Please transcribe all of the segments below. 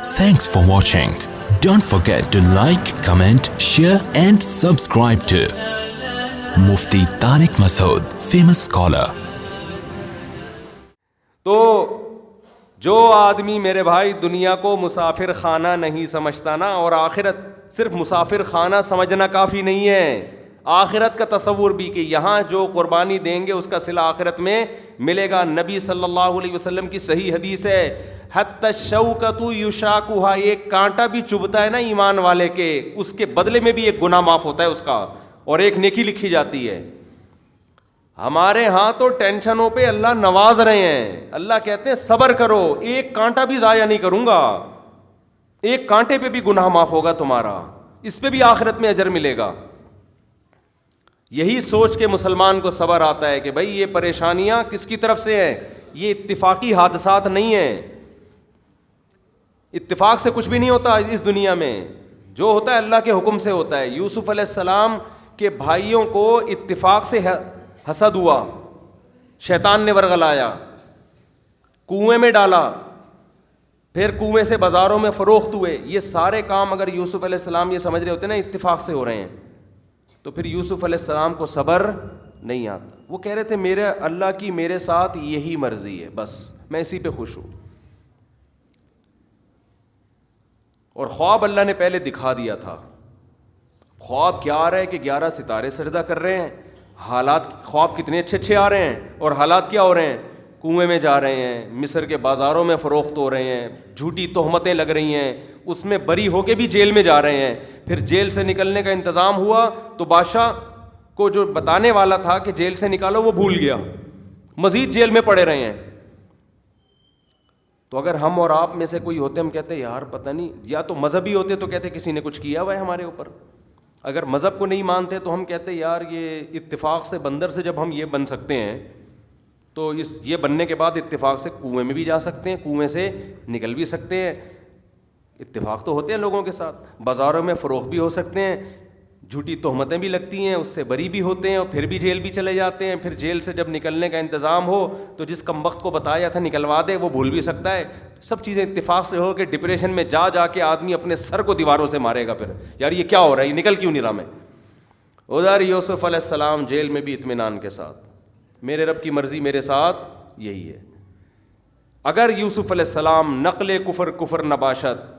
Thanks for watching. Don't forget to like, comment, share and subscribe to Mufti Tariq Masood, famous scholar. تو جو آدمی میرے بھائی دنیا کو مسافر خانہ نہیں سمجھتا نا, اور آخرت صرف مسافر خانہ سمجھنا کافی نہیں ہے, آخرت کا تصور بھی کہ یہاں جو قربانی دیں گے اس کا صلہ آخرت میں ملے گا. نبی صلی اللہ علیہ وسلم کی صحیح حدیث ہے, حتی الشوکۃ یشاکھا, ایک کانٹا بھی چبھتا ہے نا ایمان والے کے, اس کے بدلے میں بھی ایک گناہ معاف ہوتا ہے اس کا, اور ایک نیکی لکھی جاتی ہے. ہمارے ہاں تو ٹینشنوں پہ اللہ نواز رہے ہیں. اللہ کہتے ہیں صبر کرو, ایک کانٹا بھی ضائع نہیں کروں گا, ایک کانٹے پہ بھی گناہ معاف ہوگا تمہارا, اس پہ بھی آخرت میں اجر ملے گا. یہی سوچ کے مسلمان کو صبر آتا ہے کہ بھائی یہ پریشانیاں کس کی طرف سے ہیں, یہ اتفاقی حادثات نہیں ہیں. اتفاق سے کچھ بھی نہیں ہوتا اس دنیا میں, جو ہوتا ہے اللہ کے حکم سے ہوتا ہے. یوسف علیہ السلام کے بھائیوں کو اتفاق سے حسد ہوا, شیطان نے ورغلایا, کنویں میں ڈالا, پھر کنویں سے بازاروں میں فروخت ہوئے. یہ سارے کام اگر یوسف علیہ السلام یہ سمجھ رہے ہوتے نا اتفاق سے ہو رہے ہیں, تو پھر یوسف علیہ السلام کو صبر نہیں آتا. وہ کہہ رہے تھے میرے اللہ کی میرے ساتھ یہی مرضی ہے, بس میں اسی پہ خوش ہوں. اور خواب اللہ نے پہلے دکھا دیا تھا. خواب کیا آ رہا ہے کہ 11 ستارے سجدہ کر رہے ہیں, حالات خواب کتنے اچھے اچھے آ رہے ہیں, اور حالات کیا ہو رہے ہیں, کنویں میں جا رہے ہیں, مصر کے بازاروں میں فروخت ہو رہے ہیں, جھوٹی تہمتیں لگ رہی ہیں, اس میں بری ہو کے بھی جیل میں جا رہے ہیں. پھر جیل سے نکلنے کا انتظام ہوا تو بادشاہ کو جو بتانے والا تھا کہ جیل سے نکالو وہ بھول گیا, مزید جیل میں پڑے رہے ہیں. تو اگر ہم اور آپ میں سے کوئی ہوتے, ہم کہتے یار پتہ نہیں, یا تو مذہبی ہوتے تو کہتے کسی نے کچھ کیا ہوا ہے ہمارے اوپر. اگر مذہب کو نہیں مانتے تو ہم کہتے یار یہ اتفاق سے بندر سے جب ہم یہ بن سکتے ہیں تو یہ بننے کے بعد اتفاق سے کنویں میں بھی جا سکتے ہیں, کنویں سے نکل بھی سکتے ہیں. اتفاق تو ہوتے ہیں لوگوں کے ساتھ, بازاروں میں فروخت بھی ہو سکتے ہیں, جھوٹی تہمتیں بھی لگتی ہیں, اس سے بری بھی ہوتے ہیں, اور پھر بھی جیل بھی چلے جاتے ہیں. پھر جیل سے جب نکلنے کا انتظام ہو تو جس کم وقت کو بتایا تھا نکلوا دے وہ بھول بھی سکتا ہے. سب چیزیں اتفاق سے ہو کہ ڈپریشن میں جا جا کے آدمی اپنے سر کو دیواروں سے مارے گا, پھر یار یہ کیا ہو رہا ہے, یہ نکل کیوں نہیں رہا میں. ادھر یوسف علیہ السلام جیل میں بھی اطمینان کے ساتھ, میرے رب کی مرضی میرے ساتھ یہی ہے. اگر یوسف علیہ السلام نقل کفر نباشت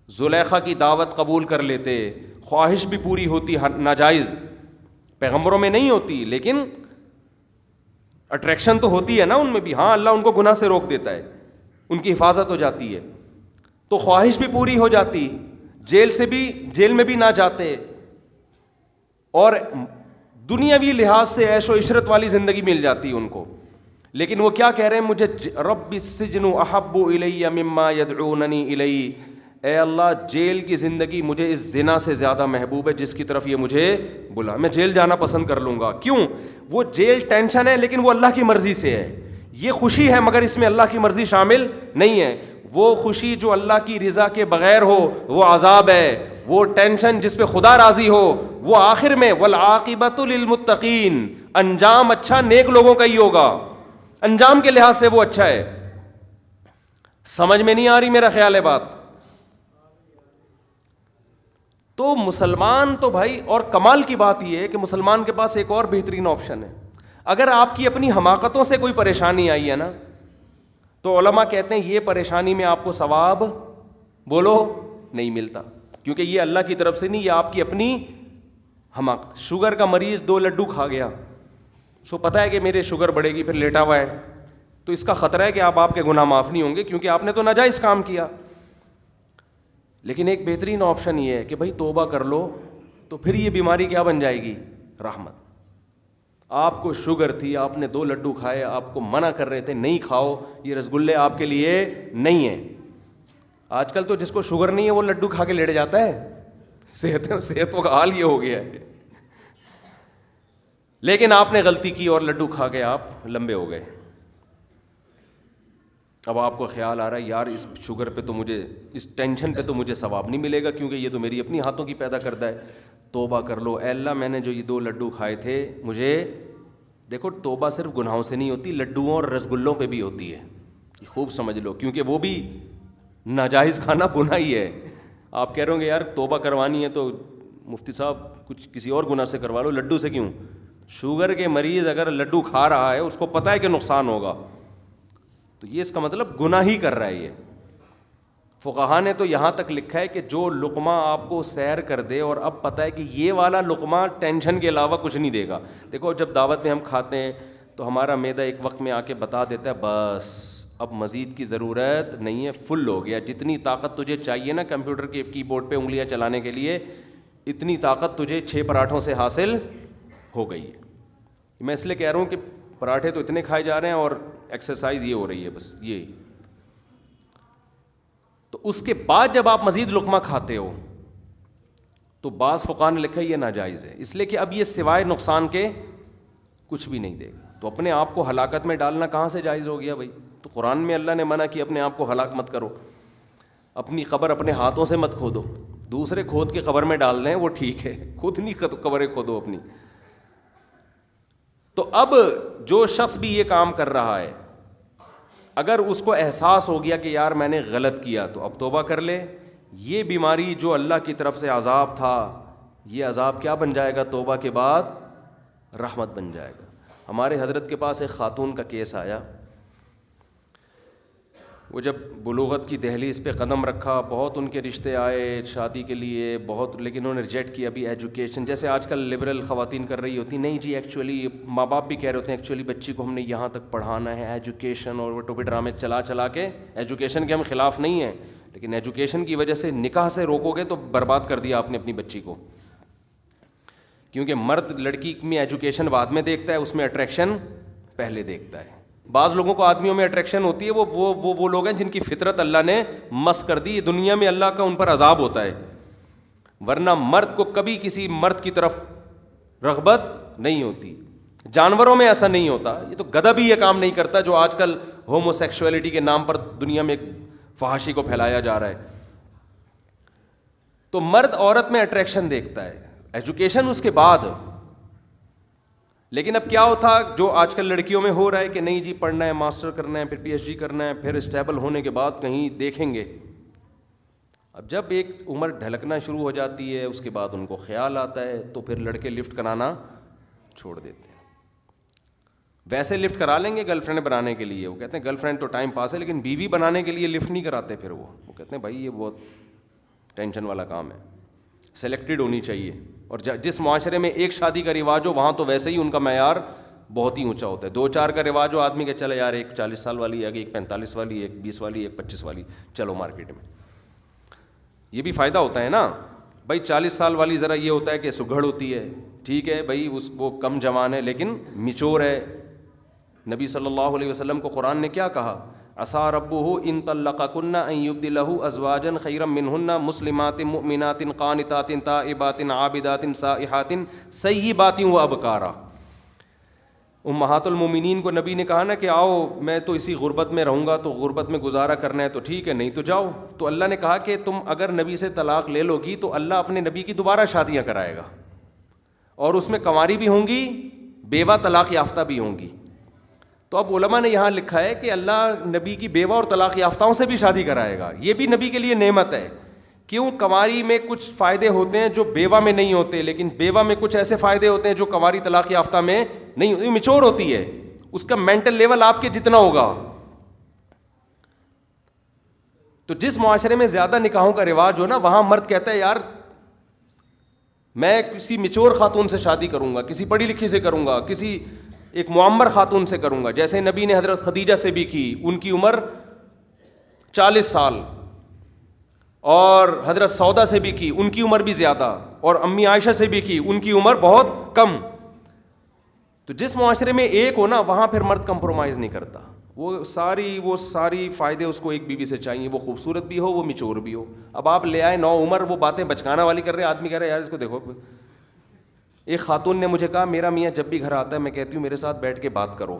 زلیخا کی دعوت قبول کر لیتے, خواہش بھی پوری ہوتی, ناجائز پیغمبروں میں نہیں ہوتی لیکن اٹریکشن تو ہوتی ہے نا ان میں بھی, ہاں اللہ ان کو گناہ سے روک دیتا ہے, ان کی حفاظت ہو جاتی ہے, تو خواہش بھی پوری ہو جاتی, جیل میں بھی نہ جاتے, اور دنیاوی لحاظ سے عیش و عشرت والی زندگی مل جاتی ان کو. لیکن وہ کیا کہہ رہے ہیں, مجھے رب السجن احب الی مما یدعوننی الی, اے اللہ جیل کی زندگی مجھے اس زنا سے زیادہ محبوب ہے جس کی طرف یہ مجھے بلا, میں جیل جانا پسند کر لوں گا. کیوں؟ وہ جیل ٹینشن ہے لیکن وہ اللہ کی مرضی سے ہے, یہ خوشی ہے مگر اس میں اللہ کی مرضی شامل نہیں ہے. وہ خوشی جو اللہ کی رضا کے بغیر ہو وہ عذاب ہے, وہ ٹینشن جس پہ خدا راضی ہو وہ آخر میں والعاقبۃ للمتقین, انجام اچھا نیک لوگوں کا ہی ہوگا, انجام کے لحاظ سے وہ اچھا ہے. سمجھ میں نہیں آ رہی میرا خیال ہے بات. تو مسلمان تو بھائی, اور کمال کی بات یہ ہے کہ مسلمان کے پاس ایک اور بہترین آپشن ہے. اگر آپ کی اپنی حماقتوں سے کوئی پریشانی آئی ہے نا, تو علماء کہتے ہیں یہ پریشانی میں آپ کو ثواب بولو نہیں ملتا, کیونکہ یہ اللہ کی طرف سے نہیں, یہ آپ کی اپنی حماقت. شوگر کا مریض 2 لڈو کھا گیا, سو پتہ ہے کہ میرے شوگر بڑھے گی, پھر لیٹا ہوا ہے, تو اس کا خطرہ ہے کہ آپ کے گناہ معاف نہیں ہوں گے کیونکہ آپ نے تو ناجائز کام کیا. لیکن ایک بہترین آپشن یہ ہے کہ بھائی توبہ کر لو, تو پھر یہ بیماری کیا بن جائے گی, رحمت. آپ کو شوگر تھی, آپ نے 2 لڈو کھائے, آپ کو منع کر رہے تھے نہیں کھاؤ, یہ رسگلے آپ کے لیے نہیں ہیں. آج کل تو جس کو شوگر نہیں ہے وہ لڈو کھا کے لیٹ جاتا ہے, صحتوں کا حال یہ ہو گیا ہے. لیکن آپ نے غلطی کی اور لڈو کھا کے آپ لمبے ہو گئے. اب آپ کو خیال آ رہا ہے یار اس شوگر پہ تو مجھے, اس ٹینشن پہ تو مجھے ثواب نہیں ملے گا کیونکہ یہ تو میری اپنی ہاتھوں کی پیدا کردہ ہے. توبہ کر لو, اے اللہ میں نے جو یہ 2 لڈو کھائے تھے, مجھے دیکھو توبہ صرف گناہوں سے نہیں ہوتی, لڈوؤں اور رسگلوں پہ بھی ہوتی ہے, خوب سمجھ لو, کیونکہ وہ بھی ناجائز کھانا گناہ ہی ہے. آپ کہہ رہے ہوں گے یار توبہ کروانی ہے تو مفتی صاحب کچھ کسی اور گناہ سے کروا لو, لڈو سے کیوں؟ شوگر کے مریض اگر لڈو کھا رہا ہے, اس کو پتہ ہے کہ نقصان ہوگا, تو یہ اس کا مطلب گناہ ہی کر رہا ہے یہ. فقہا نے تو یہاں تک لکھا ہے کہ جو لقمہ آپ کو سیر کر دے اور اب پتہ ہے کہ یہ والا لقمہ ٹینشن کے علاوہ کچھ نہیں دے گا. دیکھو جب دعوت میں ہم کھاتے ہیں تو ہمارا معدہ ایک وقت میں آ کے بتا دیتا ہے بس اب مزید کی ضرورت نہیں ہے, فل ہو گیا, جتنی طاقت تجھے چاہیے نا کمپیوٹر کے کی بورڈ پہ انگلیاں چلانے کے لیے, اتنی طاقت تجھے 6 پراٹھوں سے حاصل ہو گئی ہے. میں اس لیے کہہ رہا ہوں کہ پراٹھے تو اتنے کھائے جا رہے ہیں اور ایکسرسائز یہ ہو رہی ہے بس یہ. تو اس کے بعد جب آپ مزید لقمہ کھاتے ہو تو بعض فقہا نے لکھا یہ ناجائز ہے, اس لیے کہ اب یہ سوائے نقصان کے کچھ بھی نہیں دے گا. تو اپنے آپ کو ہلاکت میں ڈالنا کہاں سے جائز ہو گیا بھائی؟ تو قرآن میں اللہ نے منع کی اپنے آپ کو ہلاک مت کرو, اپنی قبر اپنے ہاتھوں سے مت کھودو, دوسرے کھود کے قبر میں ڈال دیں وہ ٹھیک ہے, خود نہیں قبریں کھودو اپنی. تو اب جو شخص بھی یہ کام کر رہا ہے اگر اس کو احساس ہو گیا کہ یار میں نے غلط کیا تو اب توبہ کر لے. یہ بیماری جو اللہ کی طرف سے عذاب تھا, یہ عذاب کیا بن جائے گا توبہ کے بعد؟ رحمت بن جائے گا. ہمارے حضرت کے پاس ایک خاتون کا کیس آیا, وہ جب بلوغت کی دہلیز پہ قدم رکھا, بہت ان کے رشتے آئے شادی کے لیے بہت, لیکن انہوں نے ریجیکٹ کیا. ابھی ایجوکیشن جیسے آج کل لبرل خواتین کر رہی ہوتی, نہیں جی ایکچولی ماں باپ بھی کہہ رہے ہوتے ہیں ایکچولی بچی کو ہم نے یہاں تک پڑھانا ہے ایجوکیشن, اور وہ ٹوپی ڈرامے چلا کے. ایجوکیشن کے ہم خلاف نہیں ہیں, لیکن ایجوکیشن کی وجہ سے نکاح سے روکو گے تو برباد کر دیا آپ نے اپنی بچی کو, کیونکہ مرد لڑکی میں ایجوکیشن بعد میں دیکھتا ہے, اس میں اٹریکشن پہلے دیکھتا ہے. بعض لوگوں کو آدمیوں میں اٹریکشن ہوتی ہے, وہ لوگ ہیں جن کی فطرت اللہ نے مس کر دی. دنیا میں اللہ کا ان پر عذاب ہوتا ہے, ورنہ مرد کو کبھی کسی مرد کی طرف رغبت نہیں ہوتی. جانوروں میں ایسا نہیں ہوتا. یہ تو گدھا بھی یہ کام نہیں کرتا جو آج کل ہومو سیکشولیٹی کے نام پر دنیا میں ایک فحاشی کو پھیلایا جا رہا ہے. تو مرد عورت میں اٹریکشن دیکھتا ہے, ایجوکیشن اس کے بعد. لیکن اب کیا ہوتا جو آج کل لڑکیوں میں ہو رہا ہے کہ نہیں جی پڑھنا ہے, ماسٹر کرنا ہے, پھر پی ایچ ڈی کرنا ہے, پھر اسٹیبل ہونے کے بعد کہیں دیکھیں گے. اب جب ایک عمر ڈھلکنا شروع ہو جاتی ہے اس کے بعد ان کو خیال آتا ہے تو پھر لڑکے لفٹ کرانا چھوڑ دیتے ہیں. ویسے لفٹ کرا لیں گے گرل فرینڈ بنانے کے لیے, وہ کہتے ہیں گرل فرینڈ تو ٹائم پاس ہے, لیکن بیوی بنانے کے لیے لفٹ نہیں کراتے. پھر وہ کہتے ہیں بھائی یہ بہت ٹینشن والا کام ہے, سلیکٹڈ ہونی چاہیے. اور جس معاشرے میں ایک شادی کا رواج ہو وہاں تو ویسے ہی ان کا معیار بہت ہی اونچا ہوتا ہے. 2-4 کا رواج ہو, آدمی کہ چلے یار ایک 40 سال والی ہے, ایک 45 والی, ایک 20 والی, ایک 25 والی, چلو مارکیٹ میں. یہ بھی فائدہ ہوتا ہے نا بھائی. 40 سال والی ذرا یہ ہوتا ہے کہ سگڑ ہوتی ہے, ٹھیک ہے بھائی وہ کم جوان ہے لیکن میچور ہے. نبی صلی اللہ علیہ وسلم کو قرآن نے کیا کہا؟ عسیٰ ربہ ان طلقکن ان یبدلہ ازواجا خیرا منہن مسلمات مؤمنات قانتات تائبات عابدات سائحات ثیبات وابکارا. امہات المومنین کو نبی نے کہا نا کہ آؤ میں تو اسی غربت میں رہوں گا, تو غربت میں گزارا کرنا ہے تو ٹھیک ہے, نہیں تو جاؤ. تو اللہ نے کہا کہ تم اگر نبی سے طلاق لے لو گی تو اللہ اپنے نبی کی دوبارہ شادیاں کرائے گا, اور اس میں کنواری بھی ہوں گی, بیوہ طلاق یافتہ بھی ہوں گی. تو اب علماء نے یہاں لکھا ہے کہ اللہ نبی کی بیوہ اور طلاق یافتاؤں سے بھی شادی کرائے گا. یہ بھی نبی کے لیے نعمت ہے. کیوں؟ کنواری میں کچھ فائدے ہوتے ہیں جو بیوہ میں نہیں ہوتے, لیکن بیوہ میں کچھ ایسے فائدے ہوتے ہیں جو کنواری طلاق یافتہ میں نہیں ہوتے. میچور ہوتی ہے, اس کا مینٹل لیول آپ کے جتنا ہوگا. تو جس معاشرے میں زیادہ نکاحوں کا رواج ہو نا, وہاں مرد کہتا ہے یار میں کسی میچور خاتون سے شادی کروں گا, کسی پڑھی لکھی سے کروں گا, کسی ایک معمر خاتون سے کروں گا. جیسے نبی نے حضرت خدیجہ سے بھی کی, ان کی عمر 40 سال, اور حضرت سودا سے بھی کی, ان کی عمر بھی زیادہ, اور امی عائشہ سے بھی کی, ان کی عمر بہت کم. تو جس معاشرے میں ایک ہو نا وہاں پھر مرد کمپرومائز نہیں کرتا. وہ ساری فائدے اس کو ایک بیوی سے چاہیے, وہ خوبصورت بھی ہو, وہ میچور بھی ہو. اب آپ لے آئے 9 عمر, وہ باتیں بچکانا والی کر رہے ہیں. آدمی کہہ رہا ہے یار اس کو دیکھو. ایک خاتون نے مجھے کہا میرا میاں جب بھی گھر آتا ہے میں کہتی ہوں میرے ساتھ بیٹھ کے بات کرو,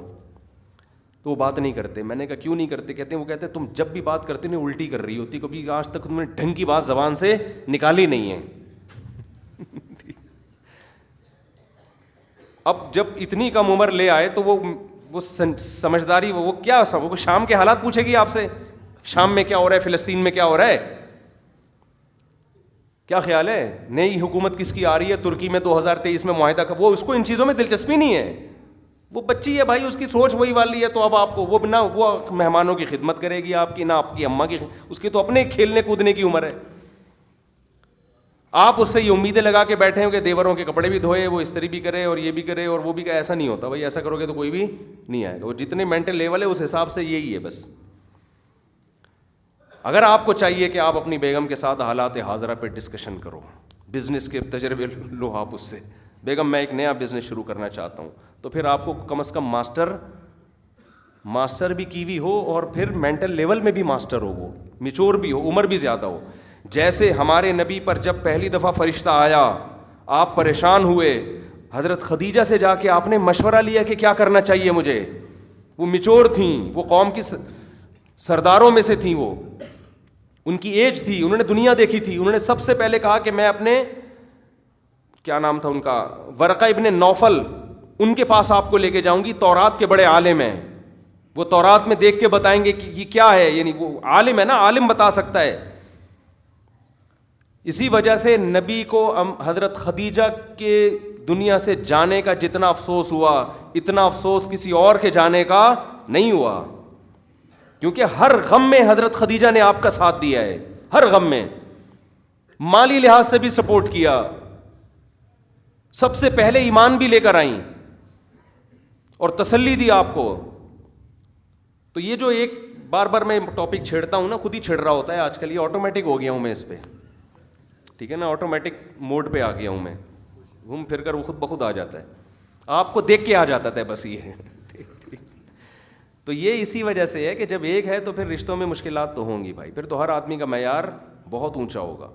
تو وہ بات نہیں کرتے. میں نے کہا کیوں نہیں کرتے؟ کہتے ہیں وہ کہتے ہیں تم جب بھی بات کرتے نہیں الٹی کر رہی ہوتی, کبھی آج تک تم نے ڈھنگ کی بات زبان سے نکالی نہیں ہے. اب جب اتنی کم عمر لے آئے تو وہ سمجھداری, وہ کیا وہ شام کے حالات پوچھے گی آپ سے, شام میں کیا ہو رہا ہے, فلسطین میں کیا ہو رہا ہے, کیا خیال ہے؟ نئی حکومت کس کی آ رہی ہے ترکی میں 2023 میں معاہدہ کا, وہ اس کو ان چیزوں میں دلچسپی نہیں ہے, وہ بچی ہے بھائی, اس کی سوچ وہی والی ہے. تو اب آپ کو وہ نہ وہ مہمانوں کی خدمت کرے گی آپ کی, نہ آپ کی اماں کی, اس کی تو اپنے کھیلنے کودنے کی عمر ہے. آپ اس سے یہ امیدیں لگا کے بیٹھے ہو کہ دیوروں کے کپڑے بھی دھوئے, وہ استری بھی کرے اور یہ بھی کرے اور وہ بھی کرے. ایسا نہیں ہوتا بھائی, ایسا کرو گے تو کوئی بھی نہیں آئے گا. وہ جتنے مینٹل لیول ہے اس حساب سے یہی ہے بس. اگر آپ کو چاہیے کہ آپ اپنی بیگم کے ساتھ حالات حاضرہ پہ ڈسکشن کرو, بزنس کے تجربے لو آپ اس سے, بیگم میں ایک نیا بزنس شروع کرنا چاہتا ہوں, تو پھر آپ کو کم از کم ماسٹر بھی کی ہوئی ہو, اور پھر مینٹل لیول میں بھی ماسٹر ہو, وہ میچور بھی ہو, عمر بھی زیادہ ہو. جیسے ہمارے نبی پر جب پہلی دفعہ فرشتہ آیا, آپ پریشان ہوئے, حضرت خدیجہ سے جا کے آپ نے مشورہ لیا کہ کیا کرنا چاہیے مجھے. وہ میچور تھیں, وہ قوم کی سرداروں میں سے تھیں, وہ ان کی ایج تھی, انہوں نے دنیا دیکھی تھی. انہوں نے سب سے پہلے کہا کہ میں اپنے, کیا نام تھا ان کا, ورقہ ابن نوفل, ان کے پاس آپ کو لے کے جاؤں گی, تورات کے بڑے عالم ہیں, وہ تورات میں دیکھ کے بتائیں گے کہ یہ کیا ہے, یعنی وہ عالم ہے نا, عالم بتا سکتا ہے. اسی وجہ سے نبی کو حضرت خدیجہ کے دنیا سے جانے کا جتنا افسوس ہوا, اتنا افسوس کسی اور کے جانے کا نہیں ہوا, کیونکہ ہر غم میں حضرت خدیجہ نے آپ کا ساتھ دیا ہے, ہر غم میں, مالی لحاظ سے بھی سپورٹ کیا, سب سے پہلے ایمان بھی لے کر آئیں اور تسلی دی آپ کو. تو یہ جو ایک بار بار میں ٹاپک چھیڑتا ہوں نا, خود ہی چھیڑ رہا ہوتا ہے آج کل, یہ آٹومیٹک ہو گیا ہوں میں اس پہ, ٹھیک ہے نا, آٹومیٹک موڈ پہ آ گیا ہوں میں, گھوم پھر کر وہ خود بخود آ جاتا ہے, آپ کو دیکھ کے آ جاتا ہے بس. یہ تو یہ اسی وجہ سے ہے کہ جب ایک ہے تو پھر رشتوں میں مشکلات تو ہوں گی بھائی, پھر تو ہر آدمی کا معیار بہت اونچا ہوگا.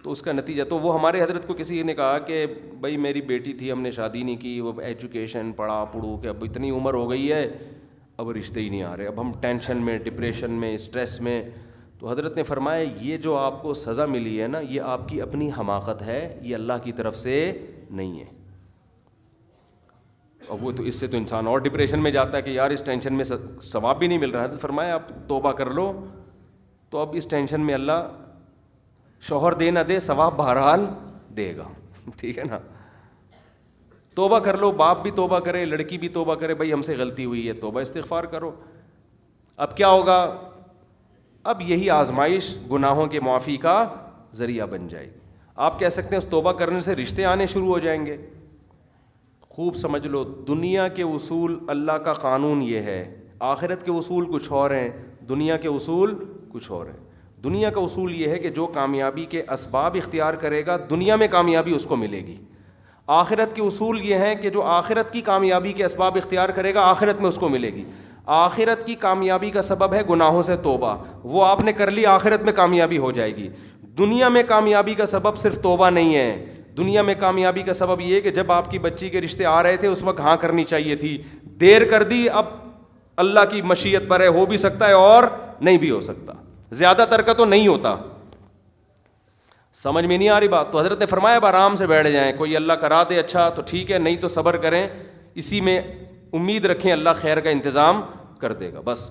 تو اس کا نتیجہ, تو وہ ہمارے حضرت کو کسی نے کہا کہ بھائی میری بیٹی تھی, ہم نے شادی نہیں کی, وہ ایجوکیشن پڑھا پڑھو کہ اب اتنی عمر ہو گئی ہے, اب رشتے ہی نہیں آ رہے, اب ہم ٹینشن میں, ڈپریشن میں, اسٹریس میں. تو حضرت نے فرمایا یہ جو آپ کو سزا ملی ہے نا, یہ آپ کی اپنی حماقت ہے, یہ اللہ کی طرف سے نہیں ہے. اور وہ تو اس سے تو انسان اور ڈپریشن میں جاتا ہے کہ یار اس ٹینشن میں ثواب بھی نہیں مل رہا ہے. فرمایا آپ توبہ کر لو, تو اب اس ٹینشن میں اللہ شوہر دے نہ دے, ثواب بہرحال دے گا, ٹھیک ہے نا. توبہ کر لو, باپ بھی توبہ کرے, لڑکی بھی توبہ کرے, بھائی ہم سے غلطی ہوئی ہے, توبہ استغفار کرو. اب کیا ہوگا, اب یہی آزمائش گناہوں کے معافی کا ذریعہ بن جائے گی. آپ کہہ سکتے ہیں اس توبہ کرنے سے رشتے آنے شروع ہو جائیں گے. خوب سمجھ لو, دنیا کے اصول, اللہ کا قانون یہ ہے, آخرت کے اصول کچھ اور ہیں, دنیا کے اصول کچھ اور ہیں. دنیا کا اصول یہ ہے کہ جو کامیابی کے اسباب اختیار کرے گا دنیا میں کامیابی اس کو ملے گی. آخرت کے اصول یہ ہیں کہ جو آخرت کی کامیابی کے اسباب اختیار کرے گا آخرت میں اس کو ملے گی. آخرت کی کامیابی کا سبب ہے گناہوں سے توبہ, وہ آپ نے کر لی, آخرت میں کامیابی ہو جائے گی. دنیا میں کامیابی کا سبب صرف توبہ نہیں ہے, دنیا میں کامیابی کا سبب یہ ہے کہ جب آپ کی بچی کے رشتے آ رہے تھے اس وقت ہاں کرنی چاہیے تھی, دیر کر دی, اب اللہ کی مشیت پر ہے, ہو بھی سکتا ہے اور نہیں بھی ہو سکتا, زیادہ تر کا تو نہیں ہوتا. سمجھ میں نہیں آ رہی بات؟ تو حضرت نے فرمایا اب آرام سے بیٹھ جائیں, کوئی اللہ کرا دے اچھا تو ٹھیک ہے, نہیں تو صبر کریں, اسی میں امید رکھیں اللہ خیر کا انتظام کر دے گا. بس